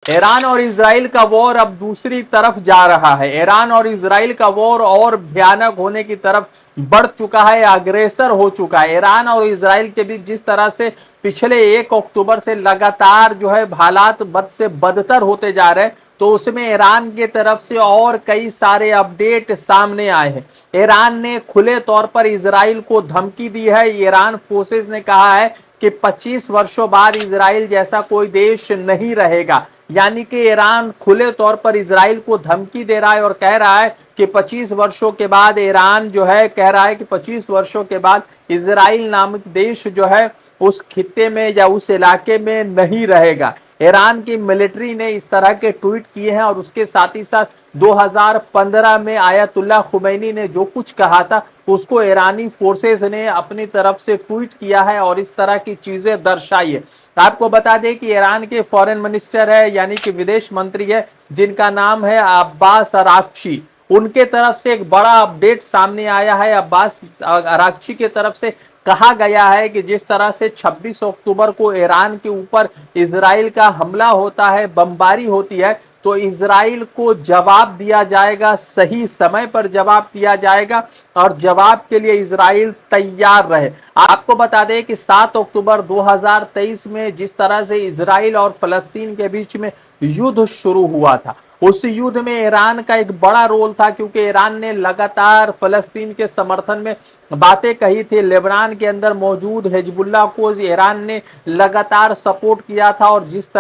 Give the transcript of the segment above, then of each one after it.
Iran और Israel का war अब दूसरी तरफ जा रहा है। ईरान और इजराइल का वॉर और भयानक होने की तरफ बढ़ चुका है, अग्रेसर हो चुका है। ईरान और इजराइल के बीच जिस तरह से पिछले 1 अक्टूबर से लगातार जो है हालात बद से बदतर होते जा रहे हैं, तो उसमें ईरान की तरफ से और कई सारे अपडेट सामने आए हैं। ईरान ने खुले तौर पर इजराइल को धमकी दी है। ईरान फोर्सेस ने कहा है कि 25 वर्षों बाद इजराइल जैसा कोई देश नहीं रहेगा। यानी कि ईरान खुले तौर पर इजराइल को धमकी दे रहा है और कह रहा है कि 25 वर्षों के बाद ईरान जो है कह रहा है कि 25 वर्षों के बाद इजराइल नामक देश जो है उस खित्ते में या उस इलाके में नहीं रहेगा। ईरान की मिलिट्री ने इस तरह के ट्वीट किए हैं और उसके साथ ही साथ 2015 में आयतुल्लाह खुमैनी ने जो कुछ कहा था उसको ईरानी फोर्सेस ने अपनी तरफ से ट्वीट किया है और इस तरह की चीजें दर्शाई है। आपको बता दें कि ईरान के फॉरेन मिनिस्टर है यानी कि विदेश मंत्री है जिनका नाम है अब्बास अराक्ची, उनके तरफ से एक बड़ा अपडेट सामने आया है। अब्बास अराक्ची के तरफ से कहा गया है कि जिस तरह से 26 अक्टूबर को ईरान के ऊपर इजराइल का हमला होता है, बमबारी होती है, तो इजराइल को जवाब दिया जाएगा, सही समय पर जवाब दिया जाएगा और जवाब के लिए इजराइल तैयार रहे। आपको बता दें कि 7 अक्टूबर 2023 में जिस तरह से इजराइल और फलस्तीन के बीच में युद्ध शुरू हुआ था, उस युद्ध में ईरान का एक बड़ा रोल था क्योंकि ईरान ने लगातार फलस्तीन के समर्थन में बातें कही थी। लेबनान के अंदर मौजूद हिजबुल्लाह को ईरान ने लगातार सपोर्ट किया था और जिस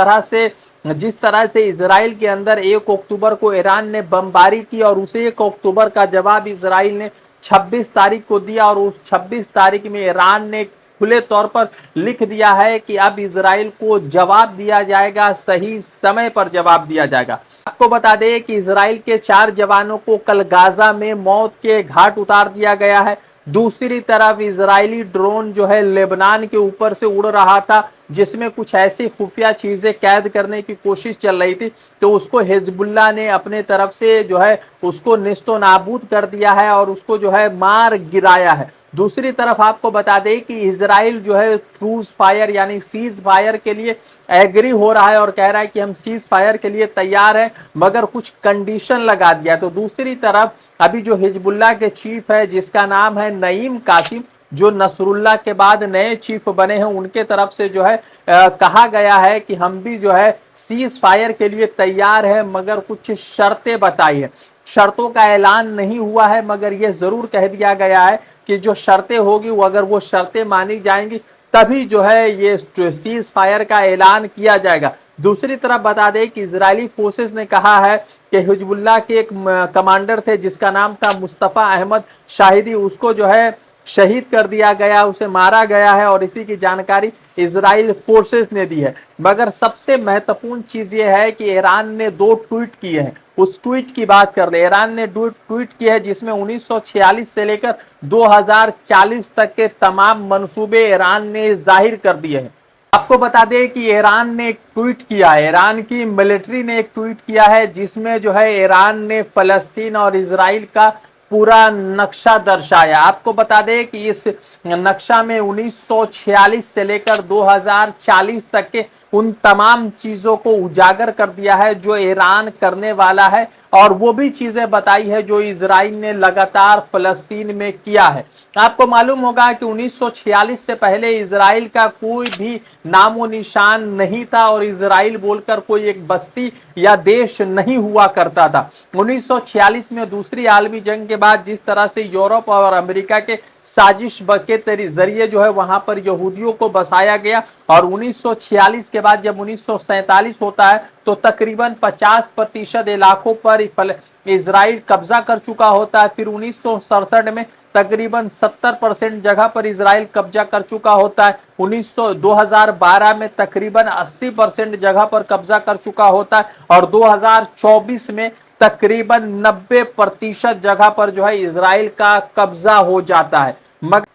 तरह से इजराइल के अंदर 1 अक्टूबर को ईरान ने बमबारी की और उस 1 अक्टूबर का जवाब इजराइल ने 26 तारीख को दिया और उस 26 तारीख में ईरान ने खुले तौर पर लिख दिया है कि अब इजराइल को जवाब दिया जाएगा, सही समय पर जवाब दिया जाएगा। आपको बता दें कि इजराइल के 4 जवानों को कल गाजा में मौत के घाट उतार दिया गया है। दूसरी तरफ इजरायली ड्रोन जो है लेबनान के ऊपर से उड़ रहा था जिसमें कुछ ऐसी खुफिया चीजें कैद करने की कोशिश चल रही थी, तो उसको हिजबुल्लाह ने अपने तरफ से जो है उसको निस्तो नाबूद कर दिया है और उसको जो है मार गिराया है। दूसरी तरफ आपको बता दें कि इजराइल जो है ट्रूस फायर यानी सीज फायर के लिए एग्री हो रहा है और कह रहा है कि हम सीज फायर के लिए तैयार हैं, मगर कुछ कंडीशन लगा दिया। तो दूसरी तरफ अभी जो हिजबुल्लाह के चीफ है जिसका नाम है नईम कासिम, जो नसरुल्लाह के बाद नए चीफ बने हैं, उनके तरफ से जो है कहा गया है कि हम भी जो है सीज फायर के लिए तैयार है, मगर कुछ शर्तें बताई है। शर्तों का ऐलान नहीं हुआ है मगर यह जरूर कह दिया गया है कि जो शर्तें होगी वो अगर वो शर्तें मानी जाएंगी तभी जो है ये सीज फायर का ऐलान किया जाएगा। दूसरी तरफ बता दें कि इजरायली फोर्सेस ने कहा है कि हिजबुल्लाह के एक कमांडर थे जिसका नाम था मुस्तफा अहमद शाहिदी, उसको जो है शहीद कर दिया गया, उसे मारा गया है और इसी की जानकारी इजराइल फोर्सेस ने दी है। मगर सबसे महत्वपूर्ण चीज यह है कि ईरान ने 2 ट्वीट किए हैं। उस ट्वीट की बात कर ले, ईरान ने 2 ट्वीट किए हैं जिसमें 1946 से लेकर 2040 तक के तमाम मंसूबे ईरान ने जाहिर कर दिए हैं। आपको बता दें कि ईरान ने एक ट्वीट किया है, ईरान की मिलिट्री ने एक ट्वीट किया है जिसमें जो है ईरान ने फलस्तीन और इजराइल का पूरा नक्शा दर्शाया। आपको बता दें कि इस नक्शा में 1946 से लेकर 2040 तक के उन तमाम चीजों को उजागर कर दिया है जो ईरान करने वाला है और वो भी चीजें बताई है जो इजराइल ने लगातार फलस्तीन में किया है। आपको मालूम होगा कि 1946 से पहले इजराइल का कोई भी नामो निशान नहीं था और इजराइल बोलकर कोई एक बस्ती या देश नहीं हुआ करता था। 1946 में दूसरी आलमी जंग के बाद जिस तरह से यूरोप और अमेरिका के साजिश के जरिए जो है वहां पर यहूदियों को बसाया गया और 1946 के बाद जब 1947 होता है तो तकरीबन 50% इलाकों पर इजराइल कब्जा कर चुका होता है। फिर 1967 में तकरीबन 70% जगह पर इजराइल कब्जा कर चुका होता है। 2012 में तकरीबन 80% जगह पर कब्जा कर चुका होता है और 2024 में तकरीबन 90% जगह पर जो है इजराइल का कब्जा हो जाता है। मगर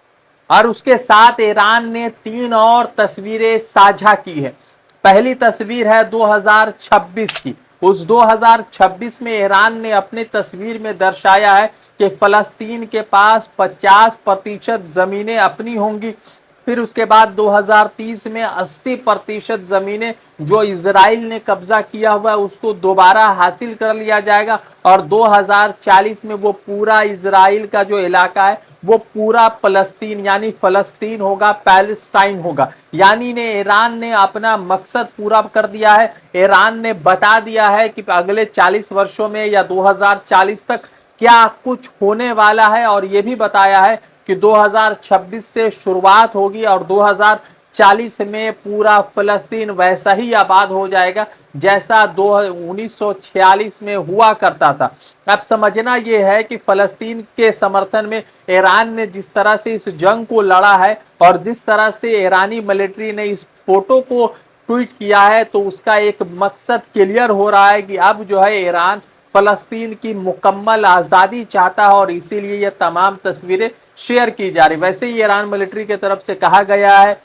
और उसके साथ ईरान ने 3 और तस्वीरें साझा की है। पहली तस्वीर है 2026 की। उस 2026 में ईरान ने अपनी तस्वीर में दर्शाया है कि फलस्तीन के पास 50% जमीनें अपनी होंगी, फिर उसके बाद 2030 में 80% जमीनें जो इजराइल ने कब्जा किया हुआ है उसको दोबारा हासिल कर लिया जाएगा और 2040 में वो पूरा इजराइल का जो इलाका है वो पूरा फलस्तीन यानी फलस्तीन होगा, पैलेस्टाइन होगा। यानी ने ईरान ने अपना मकसद पूरा कर दिया है। ईरान ने बता दिया है कि अगले 40 वर्षों में या 2040 तक क्या कुछ होने वाला है और ये भी बताया है कि 2026 से शुरुआत होगी और 2040 में पूरा फलस्तीन वैसा ही आबाद हो जाएगा जैसा 1946 में हुआ करता था। अब समझना यह है कि फलस्तीन के समर्थन में ईरान ने जिस तरह से इस जंग को लड़ा है और जिस तरह से ईरानी मिलिट्री ने इस फोटो को ट्वीट किया है तो उसका एक मकसद क्लियर हो रहा है कि अब जो है ईरान फलस्तीन की मुकम्मल आज़ादी चाहता है और इसीलिए यह तमाम तस्वीरें शेयर की जा रही। वैसे ही ईरान मिलिट्री की तरफ से कहा गया है,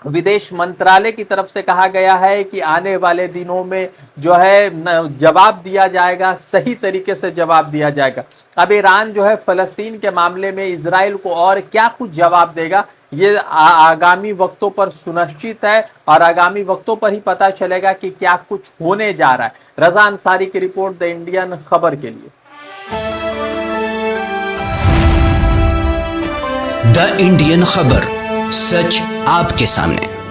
विदेश मंत्रालय की तरफ से कहा गया है कि आने वाले दिनों में जो है जवाब दिया जाएगा, सही तरीके से जवाब दिया जाएगा। अब ईरान जो है फलस्तीन के मामले में इजराइल को और क्या कुछ जवाब देगा ये आगामी वक्तों पर सुनिश्चित है और आगामी वक्तों पर ही पता चलेगा कि क्या कुछ होने जा रहा है। रजा अंसारी की रिपोर्ट, द इंडियन खबर के लिए। द इंडियन खबर, सच आपके सामने।